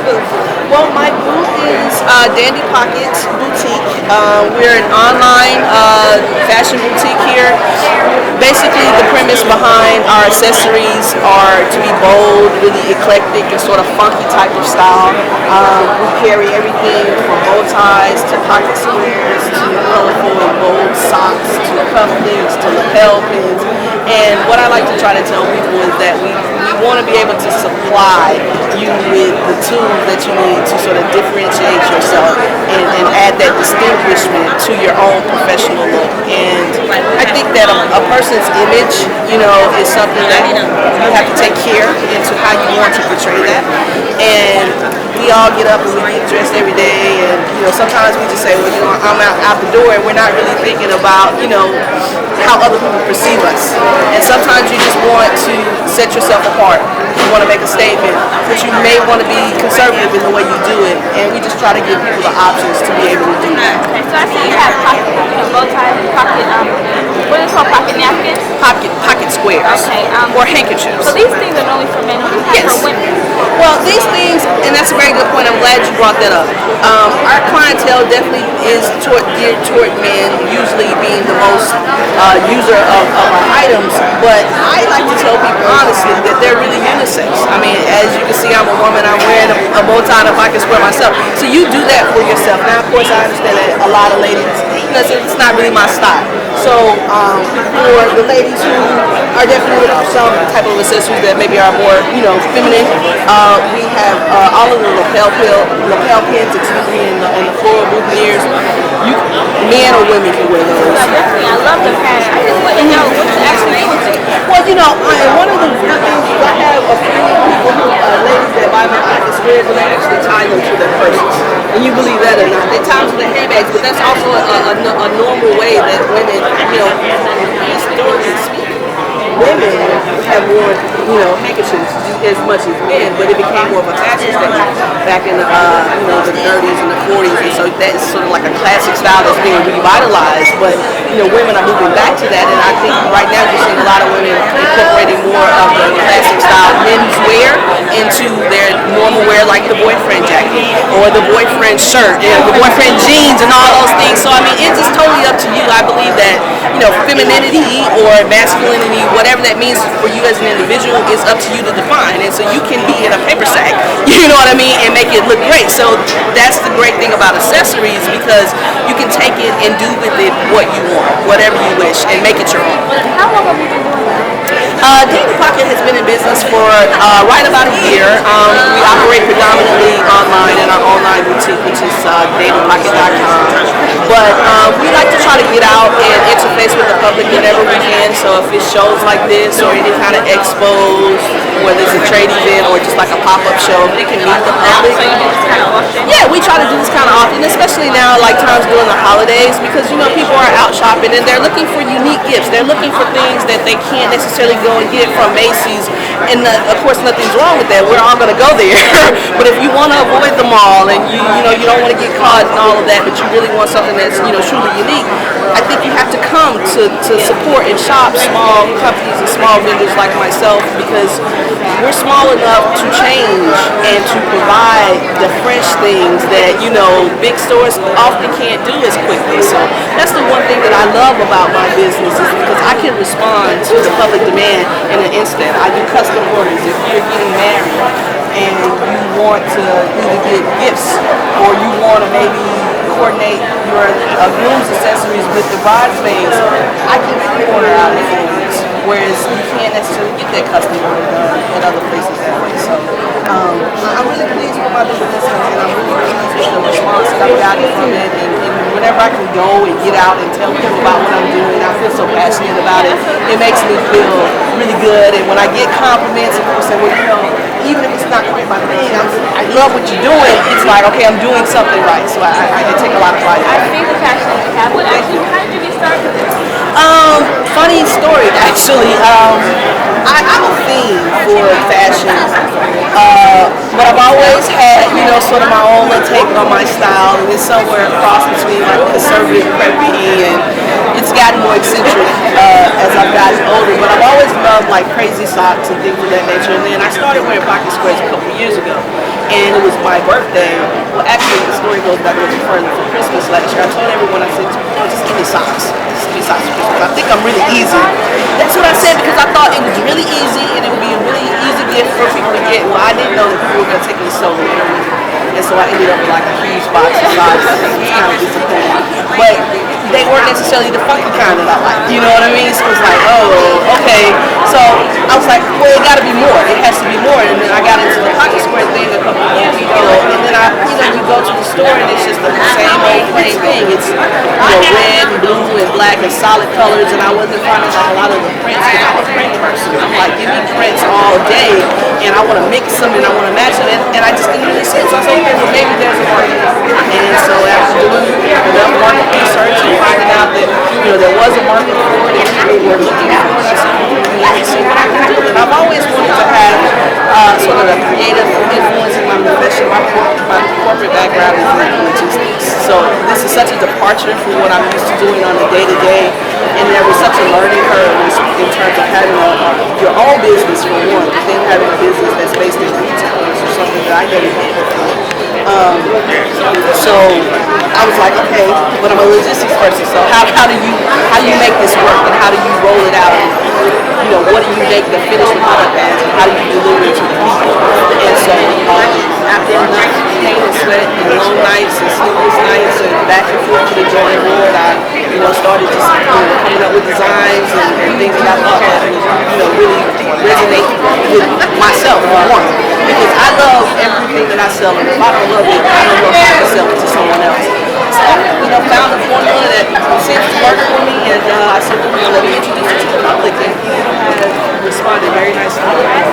Well, my booth is Dandy Pockets Boutique. We're an online fashion boutique here. Basically, the premise behind our accessories are to be bold, really eclectic, and sort of funky type of style. We carry everything from bow ties to pocket squares to colorful and bold socks to cufflinks to lapel pins. And what I like to try to tell people is that we want to be able to supply you with the tools that you need to sort of differentiate yourself and add that distinguishment to your own professional look. And I think that a person's image, is something that you have to take care into how you want to portray that. And we all get up and we get dressed every day, and sometimes we just say, well, I'm out the door, and we're not really thinking about, how other people perceive us. And sometimes you just want to set yourself apart. You want to make a statement, but you may want to be conservative in the way you do it. And we just try to give people the options to be able to do that. Okay, so I see you have pocket bow ties and pocket, what is it called, pocket napkins? Pocket squares. Okay. Or handkerchiefs. So these things are only for men. What do you have for women? Well, these things, and that's a very good point. I'm glad you brought that up. Our clientele definitely is geared toward men, usually being the most user of our items. But I like to tell people honestly that they're really unisex. I mean, as you can see, I'm a woman. I'm wearing a bow tie and a pocket square myself. So you do that for yourself. Now, of course, I understand that a lot of ladies, it's not really my style. So for the ladies who are definitely looking for some type of accessories that maybe are more, feminine, we have all of the lapel pins, and the floral boutonnieres. Men or women can wear those. I love the pattern. I just want to know what's actually using. Well, one of the weird things is I have a few people, ladies that buy my pocket squares, and they actually tie them to their purses. And you believe that or not, they tie them to their handbags, but that's also a normal way that women, historically speaking, women have worn, handkerchiefs as much as men, but it became more of a fashion statement back in the 30s and the 40s, and so that's sort of like a classic style that's being revitalized. But women are moving back to that, and I think right now you're seeing a lot of women incorporating more of the classic style men's wear into their normal wear, like the boyfriend jacket or the boyfriend shirt, the boyfriend jeans, and all those things. So I mean, it's just totally up to you. I believe that femininity or masculinity, whatever that means for you as an individual, is up to you to define. And so you can be in a paper sack, you know what I mean, and make it look great. So that's the great thing about accessories, because you can take it and do with it what you want, whatever you wish, and make it your own. How long have you been doing that? Dandy Pocket has been in business for right about a year. We operate predominantly online in our online boutique, which is dandypocket.com. But we like to try to get out and interface with the public whenever we can. So if it's shows like this or any kind of expos, whether it's a trade event or just like a pop-up show, we can meet the public. So you do this kind of often? Yeah, we try to do this kind of often, especially now, like times during the holidays, because people are out shopping and they're looking for unique gifts. They're looking for things that they can't necessarily go and get from Macy's, and of course nothing's wrong with that. We're all going to go there. But if you want to avoid the mall and you don't want to get caught in all of that, but you really want something that's truly unique, I think you have to come to support and shop small companies and small vendors like myself, because we're small enough to change and to provide the fresh things that big stores often can't do as quickly. So that's the one thing that I love about my business, is because I can respond to the public demand in an instant. I do custom orders. If you're getting married and you want to either get gifts or you want to maybe coordinate your groom's accessories with the bridesmaids, I can make an order out of things, whereas you can't necessarily get that custom order done in other places that way. So I'm really pleased with my business, and I'm really pleased with the response that I've gotten from it. And whenever I can go and get out and tell people about what I'm doing, I feel so passionate about it. It makes me feel really good. And when I get compliments and people say, well, even if it's not quite my thing, I love what you're doing, it's like, okay, I'm doing something right. So I take a lot of pride in I that. see the passion that you have. What actually, how did you get started with this? Funny story, actually. I'm a fiend for fashion, but I've always had, sort of my own little take on my style, and it's somewhere across between like conservative, preppy, and it's gotten more eccentric as I've gotten older. But I've always loved like crazy socks and things of that nature. And then I started wearing pocket squares a couple years ago, and it was my birthday. Well, actually, the story goes back a little further. For Christmas last year, I told everyone, I said, just give me socks. Just give me socks for Christmas. I think I'm really easy. That's what I said because I thought it was really easy and it would be a really easy gift for people to get. Well, I didn't know that people were going to take me so literally. And so I ended up with like a huge box of socks. It was kind of disappointing. But they weren't necessarily the funky kind that I like. You know what I mean? So it was like, oh, okay. So I was like, well, it got to be more. It has to be more. And then I got into the pocket square thing a couple of years ago. And then you go to the store and it's just the same old plain thing. It's red and blue and black and solid colors. And I wasn't finding like a lot of the prints because I'm a print person. I'm like, give me prints all day, and I want to mix them and I want to match them. And I just didn't really see it. So I said, okay, well, maybe there's a market. And so after doing enough market research and finding out that there was a market for it and people were looking for it, I said, let me see what I can do. And I've always wanted to have sort of a creative influence in my profession. My corporate background is in logistics. So this is such a departure from what I'm used to doing on a day-to-day. And there was such a learning curve in terms of having your own business for one, but then having a business that's based in retail, which is something that I never did before. So I was like, okay, but I'm a logistics person. So how do you make this work, and how do you roll it out? And, what do you make the finished product as, and how do you deliver it to the people? And so after enough pain and sweat and long nights and sleepless nights and back and forth to the drawing board, I started just coming up with designs and things that I thought that would really resonate with myself for one. Because I love everything that I sell, and if I don't love it, I don't know how to sell it to someone else. So found a formula that seems to work for me, and I said, let me introduce it to the public, and people have responded very nicely.